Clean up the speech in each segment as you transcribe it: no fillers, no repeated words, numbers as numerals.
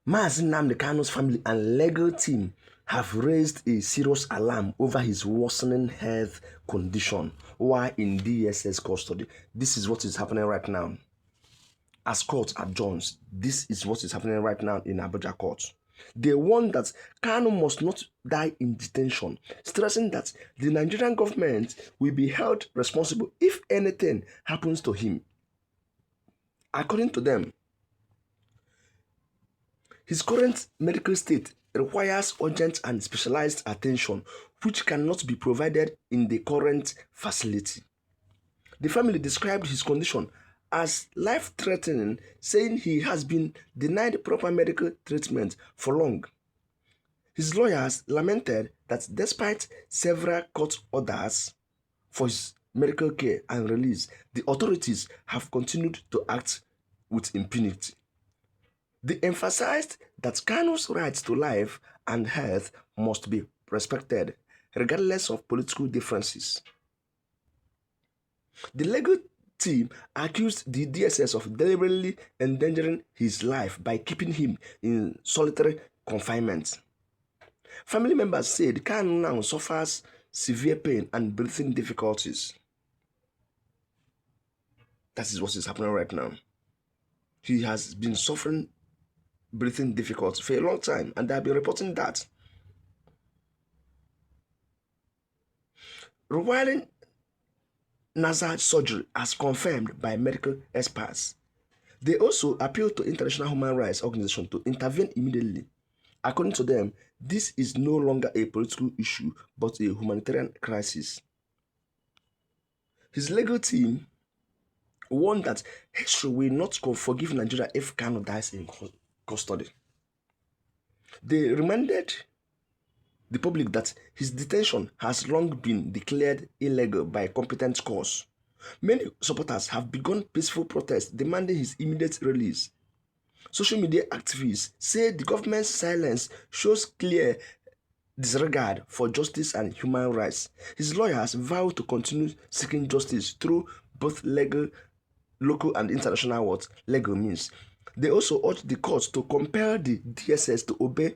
Mazi Nnamdi Kanu's family and legal team have raised a serious alarm over his worsening health condition while in DSS custody. This is what is happening right now. As court adjourns, this is what is happening right now in Abuja court. They warn that Kanu must not die in detention, stressing that the Nigerian government will be held responsible if anything happens to him. According to them, his current medical state requires urgent and specialized attention, which cannot be provided in the current facility. The family described his condition as life-threatening, saying he has been denied proper medical treatment for long. His lawyers lamented that despite several court orders for his medical care and release, the authorities have continued to act with impunity. They emphasized that Kanu's rights to life and health must be respected, regardless of political differences. The legal team accused the DSS of deliberately endangering his life by keeping him in solitary confinement. Family members said Kanu now suffers severe pain and breathing difficulties. That is what is happening right now. He has been suffering breathing difficulties for a long time, and they have been reporting that. Rewiring nasal surgery as confirmed by medical experts. They also appealed to international human rights organizations to intervene immediately. According to them, this is no longer a political issue, but a humanitarian crisis. His legal team warned that history will not forgive Nigeria if Kanu dies in custody. They reminded the public that his detention has long been declared illegal by competent courts. Many supporters have begun peaceful protests demanding his immediate release. Social media activists say the government's silence shows clear disregard for justice and human rights. His lawyers vow to continue seeking justice through both local and international legal means. They also urged the courts to compel the DSS to obey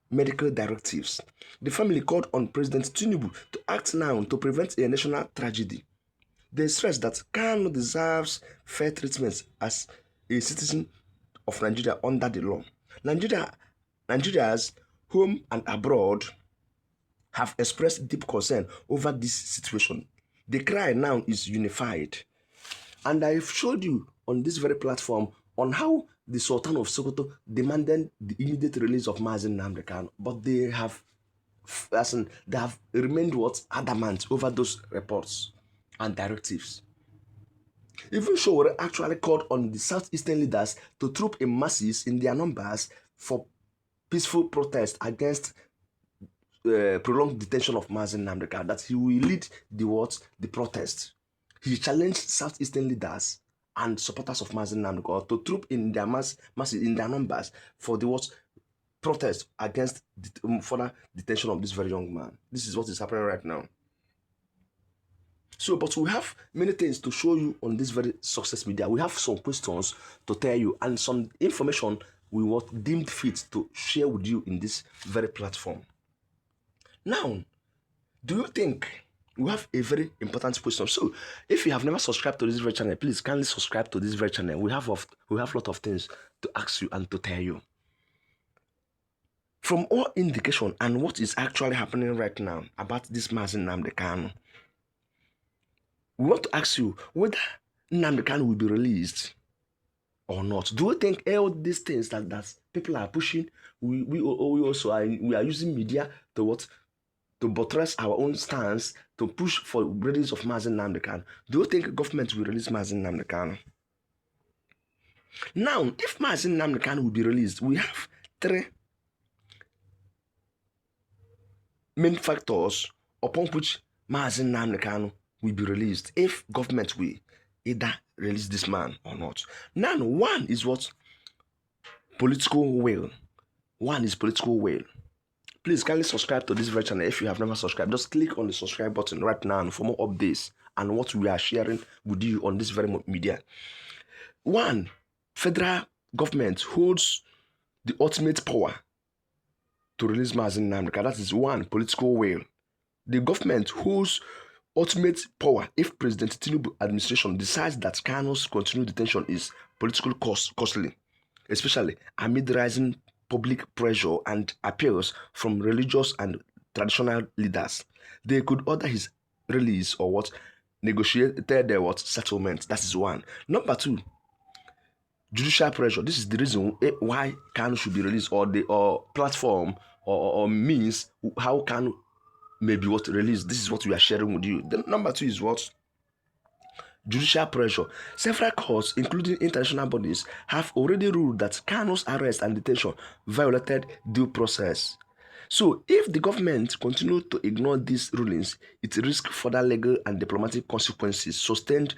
medical directives. The family called on President Tinubu to act now to prevent a national tragedy. They stressed that Kanu deserves fair treatment as a citizen of Nigeria under the law. Nigerians, home and abroad, have expressed deep concern over this situation. The cry now is unified. And I've showed you on this very platform on how the Sultan of Sokoto demanded the immediate release of Mazi Nnamdi Kanu, but they have remained adamant over those reports and directives. Even Showore actually called on the southeastern leaders to troop in masses in their numbers for peaceful protest against prolonged detention of Mazi Nnamdi Kanu, that he will lead the protest. He challenged southeastern leaders and supporters of Mazi Nnamdi Kanu to troop in their masses in their numbers for the protest against the further detention of this very young man. This is what is happening right now. So, but we have many things to show you on this very success media. We have some questions to tell you and some information we were deemed fit to share with you in this very platform. Now, do you think we have a very important question? So, if you have never subscribed to this very channel, please kindly subscribe to this very channel. We have a lot of things to ask you and to tell you. From all indication and what is actually happening right now about this Mazi Nnamdi Kanu, we want to ask you whether Nnamdi Kanu will be released or not. Do you think all these things that people are pushing, we are using media to buttress our own stance to push for release of Mazi Nnamdi Kanu? Do you think government will release Mazi Nnamdi Kanu? Now, if Mazi Nnamdi Kanu will be released, we have three main factors upon which Mazi Nnamdi Kanu will be released if government will either release this man or not. Now, one is political will. One is political will. Please kindly subscribe to this very channel if you have never subscribed. Just click on the subscribe button right now for more updates and what we are sharing with you on this very media. One, federal government holds the ultimate power to release Mazi Nnamdi Kanu. That is one, political will. The government holds ultimate power if President Tinubu administration decides that Kanu's continued detention is politically costly, especially amid rising public pressure and appeals from religious and traditional leaders. They could order his release or what negotiated their what settlement. That is one. Number two, judicial pressure. This is the reason why Kanu should be released, or the platform or means how Kanu may be what released. This is what we are sharing with you. Then number two is what? Judicial pressure. Several courts, including international bodies, have already ruled that Kanu's arrest and detention violated due process. So, if the government continues to ignore these rulings, it risks further legal and diplomatic consequences. Sustained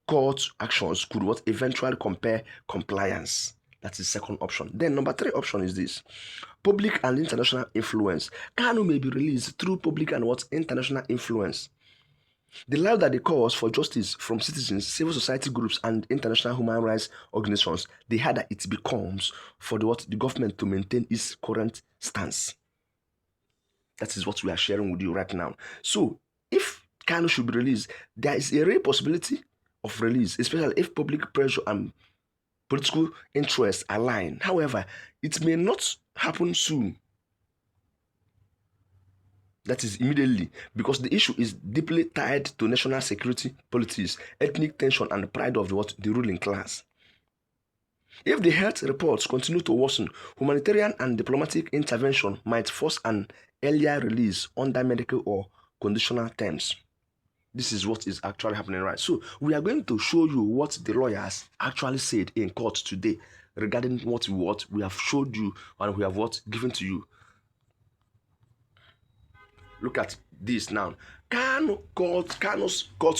court actions could what eventually compel compliance. That's the second option. Then number three option is this: public and international influence. Kanu may be released through public and what international influence. The louder the calls for justice from citizens, civil society groups, and international human rights organizations, the harder it becomes for the government to maintain its current stance. That is what we are sharing with you right now. So, if Kanu should be released, there is a real possibility of release, especially if public pressure and political interests align. However, it may not happen soon. That is immediately, because the issue is deeply tied to national security politics, ethnic tension, and the pride of the ruling class. If the health reports continue to worsen, humanitarian and diplomatic intervention might force an earlier release under medical or conditional terms. This is what is actually happening, right? So we are going to show you what the lawyers actually said in court today regarding what we have showed you and we have what given to you. Look at this now. Kanu's court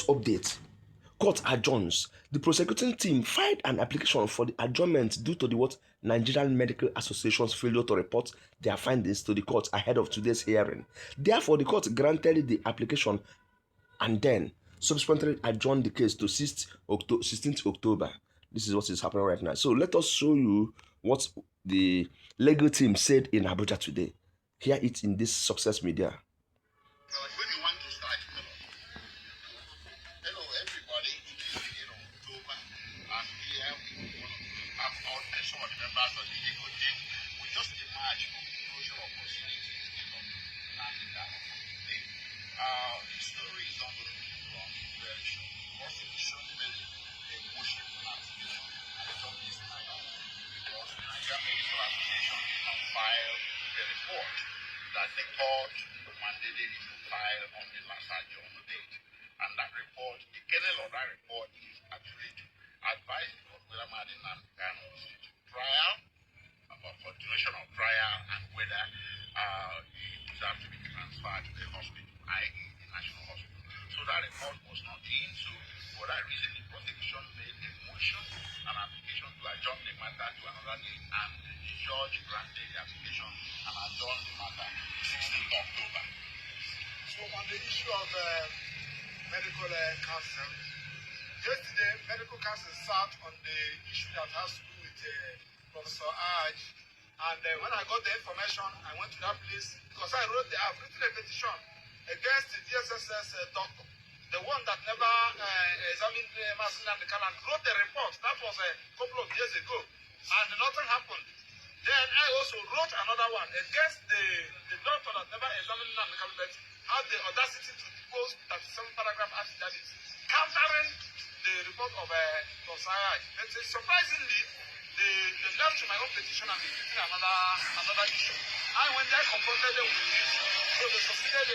update. Court adjourns. The prosecuting team filed an application for the adjournment due to the Nigerian Medical Association's failure to report their findings to the court ahead of today's hearing. Therefore, the court granted the application and then subsequently adjourned the case to 16th October. This is what is happening right now. So let us show you what the legal team said in Abuja today. Hear it in this Success Media. When you want to start, hello everybody, it is October, and here we want to have all some of the members of the legal team. We just emerged from the closure of proceedings, the story is not going to be long, very short. Prosecution made a motion for application and it's on this matter because the Nigerian Medical Association did not file the report that the court mandated it to file on the last adjourned date. And that report, the kernel of that report is actually to advise the court whether Mazi Nnamdi Kanu is to trial, or continuation of trial, and whether he deserves to be transferred to the hospital, i.e. the National Hospital. So that report was not in, so for that reason the prosecution made a motion, an application to adjourn the matter to another day, and the judge granted the application and adjourned the matter to 16th October. So on the issue of medical counsel, yesterday medical counsel sat on the issue that has to do with Professor Aj, and when I got the information, I went to that place because I've written a petition against the DSSS doctor, the one that never examined Mazi Nnamdi Kanu and wrote the report. That was a couple of years ago, and nothing happened. Then I also wrote another one against the doctor that never examined Nnamdi Kanu but had the audacity to depose 37 paragraph affidavits, countering the report of Professor Aj. But surprisingly, they left my own petition and they did another issue. I went there, confronted them with it, so they succeeded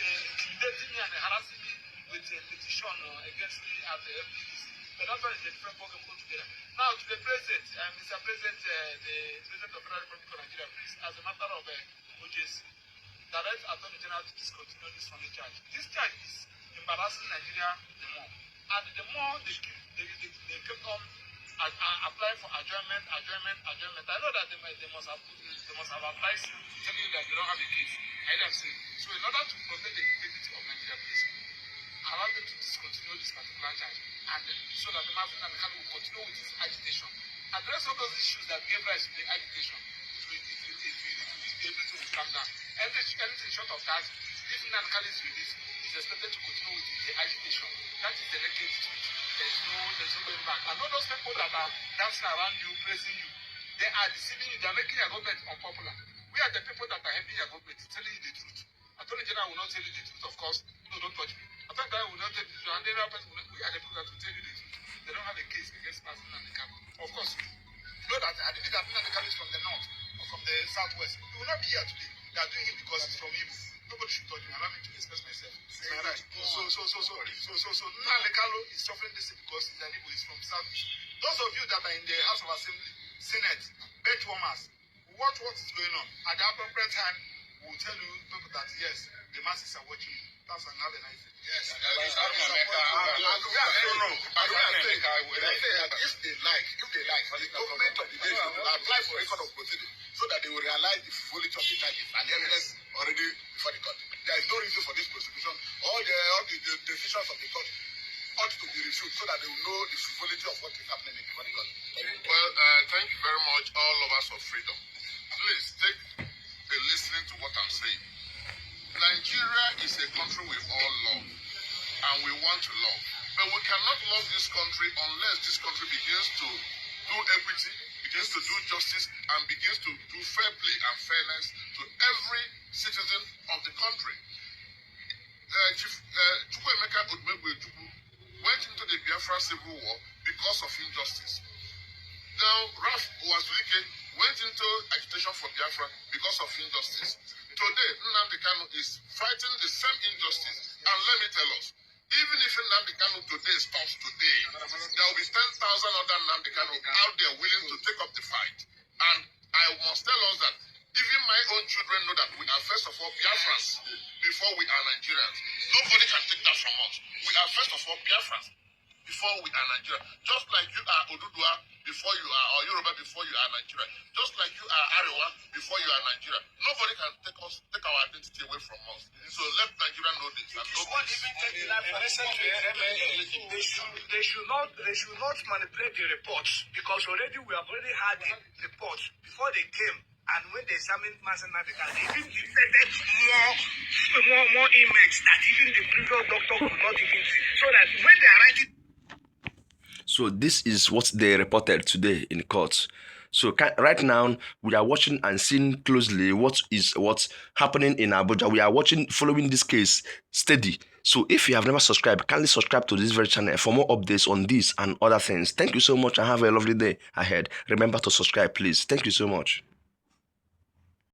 intimidating me and harassing me with a petition against me at the FDC. But that one is a different program put together. Now to the President, Mr. President, the President of the Federal Republic of Nigeria, please, as a matter of OJC, direct Attorney General to discontinue this from the charge. This charge is embarrassing Nigeria the more. And the more they keep on applying for adjournment. I know that they must have advised you, telling you that they don't have a case. I am saying. So in order to protect the integrity of Nigeria, please allow them to discontinue this particular charge, and so that the Mazi Nnamdi Kanu will continue with his agitation. Address all those issues that gave rise to the agitation. of that. If Nnamdi Kanu is released, he's expected to continue with the agitation. That is the naked truth. There's no going back. And all those people that are dancing around you, praising you, they are deceiving you. They are making your government unpopular. We are the people that are helping your government, telling you the truth. Attorney General will not tell you the truth, of course. No, don't touch me. Attorney General will not tell you the truth. And the other person, we are the people that will tell you the truth. They don't have a case against Mazi Nnamdi Kanu. Of course, you know that I believe that Nnamdi Kanu is from the north or from the southwest. He will not be here today. They are doing it because he's from Igbo. Nobody should touch me. Allow me to express myself. Right. So Nnamdi Kanu is suffering this because he's an Igbo. He's from southeast. Those of you that are in the House of Assembly, Senate, bench warmers, watch what is going on. At the appropriate time, we'll tell you people that yes, the masses are watching you. That's another nice thing. Yes, if they like, the government of the day should apply for record of proceeding so that they will realize the frivolity of the charges and the evidence already before the court. There is no reason for this prosecution. All the decisions of the court ought to be reviewed so that they will know the frivolity of what is happening in the court. Well, thank you very much, all lovers of freedom. Please take a listening to what I'm saying. Nigeria is a country we all love, and we want to love. But we cannot love this country unless this country begins to do equity, begins to do justice, and begins to do fair play and fairness to every citizen of the country. Chukwuemeka Odumegwu went into the Biafra Civil War because of injustice. Now, Ralph Uwazulike went into agitation for Biafra because of injustice. Today, Nnamdi Kanu is fighting the same injustice. And let me tell us, even if Nnamdi Kanu today stops today, there will be 10,000 other Nnamdi Kanu out there willing to take up the fight. And I must tell us that even my own children know that we are first of all Biafrans before we are Nigerians. Nobody can take that from us. We are first of all Biafrans before we are Nigeria. Just like you are Odudua before you are, or Yoruba before you are Nigeria. Just like you are Arewa before you are Nigeria. Nobody can take our identity away from us. So let Nigeria know this. And know What even take the life for listen to they should not manipulate the reports because already we have already had the reports before they came. And when they examined Mazi Nnamdi Kanu, they even detected more inmates that even the previous doctor could not even see. So that when they are writing. So this is what they reported today in court. So right now, we are watching and seeing closely what's happening in Abuja. We are following this case steady. So if you have never subscribed, kindly subscribe to this very channel for more updates on this and other things. Thank you so much and have a lovely day ahead. Remember to subscribe, please. Thank you so much.